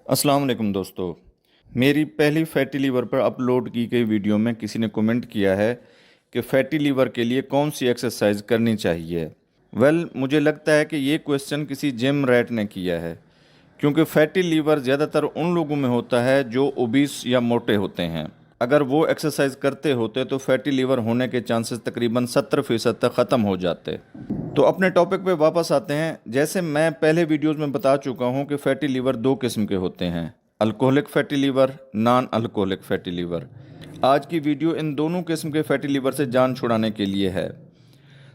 السلام علیکم دوستو، میری پہلی فیٹی لیور پر اپلوڈ کی گئی ویڈیو میں کسی نے کومنٹ کیا ہے کہ فیٹی لیور کے لیے کون سی ایکسرسائز کرنی چاہیے۔ مجھے لگتا ہے کہ یہ کویسچن کسی جم ریٹ نے کیا ہے، کیونکہ فیٹی لیور زیادہ تر ان لوگوں میں ہوتا ہے جو اوبیس یا موٹے ہوتے ہیں۔ اگر وہ ایکسرسائز کرتے ہوتے تو فیٹی لیور ہونے کے چانسز تقریباً 70% تک ختم ہو جاتے۔ تو اپنے ٹاپک پہ واپس آتے ہیں۔ جیسے میں پہلے ویڈیوز میں بتا چکا ہوں کہ فیٹی لیور دو قسم کے ہوتے ہیں، alcoholic fatty liver, non alcoholic fatty liver. آج کی ویڈیو ان دونوں قسم کے فیٹی لیور سے جان چھڑانے کے لیے ہے۔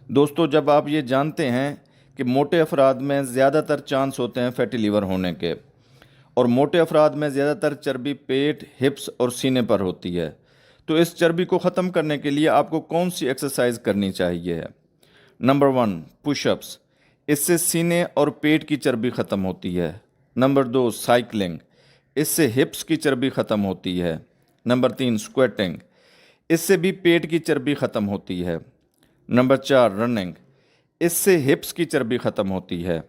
دوستو، جب آپ یہ جانتے ہیں کہ موٹے افراد میں زیادہ تر چانس ہوتے ہیں فیٹی لیور ہونے کے، اور موٹے افراد میں زیادہ تر چربی پیٹ، ہپس اور سینے پر ہوتی ہے، تو اس چربی کو ختم کرنے کے لیے آپ کو کون سی ایکسرسائز کرنی چاہیے ہے؟ Number 1، push ups. اس سے سینے اور پیٹ کی چربی ختم ہوتی ہے۔ Number 2، cycling. اس سے ہپس کی چربی ختم ہوتی ہے۔ نمبر 3، اسکویٹنگ۔ اس سے بھی پیٹ کی چربی ختم ہوتی ہے۔ Number 4، running. اس سے ہپس کی چربی ختم ہوتی ہے۔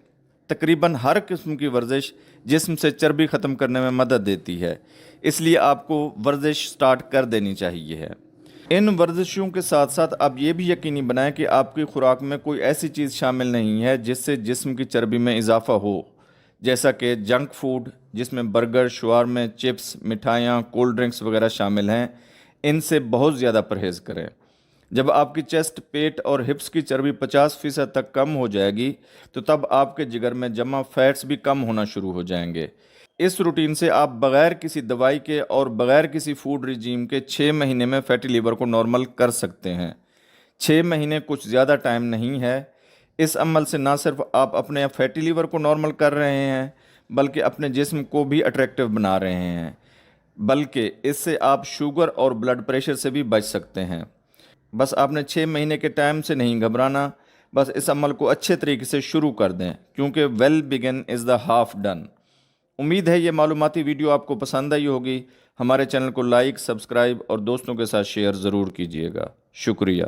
تقریباً ہر قسم کی ورزش جسم سے چربی ختم کرنے میں مدد دیتی ہے، اس لیے آپ کو ورزش سٹارٹ کر دینی چاہیے ہے۔ ان ورزشوں کے ساتھ ساتھ آپ یہ بھی یقینی بنائیں کہ آپ کی خوراک میں کوئی ایسی چیز شامل نہیں ہے جس سے جسم کی چربی میں اضافہ ہو، جیسا کہ جنک فوڈ جس میں برگر، شاورما، چپس، مٹھائیاں، کولڈ ڈرنکس وغیرہ شامل ہیں۔ ان سے بہت زیادہ پرہیز کریں۔ جب آپ کی چیسٹ، پیٹ اور ہپس کی چربی 50% تک کم ہو جائے گی تو تب آپ کے جگر میں جمع فیٹس بھی کم ہونا شروع ہو جائیں گے۔ اس روٹین سے آپ بغیر کسی دوائی کے اور بغیر کسی فوڈ ریجیم کے 6 مہینے میں فیٹی لیور کو نارمل کر سکتے ہیں۔ 6 مہینے کچھ زیادہ ٹائم نہیں ہے۔ اس عمل سے نہ صرف آپ اپنے فیٹی لیور کو نارمل کر رہے ہیں بلکہ اپنے جسم کو بھی اٹریکٹیو بنا رہے ہیں، بلکہ اس سے آپ شوگر اور بلڈ پریشر سے بھی بچ سکتے ہیں۔ بس آپ نے 6 مہینے کے ٹائم سے نہیں گھبرانا، بس اس عمل کو اچھے طریقے سے شروع کر دیں، کیونکہ well begun is the half done. امید ہے یہ معلوماتی ویڈیو آپ کو پسند آئی ہوگی۔ ہمارے چینل کو لائک، سبسکرائب اور دوستوں کے ساتھ شیئر ضرور کیجیے گا۔ شکریہ۔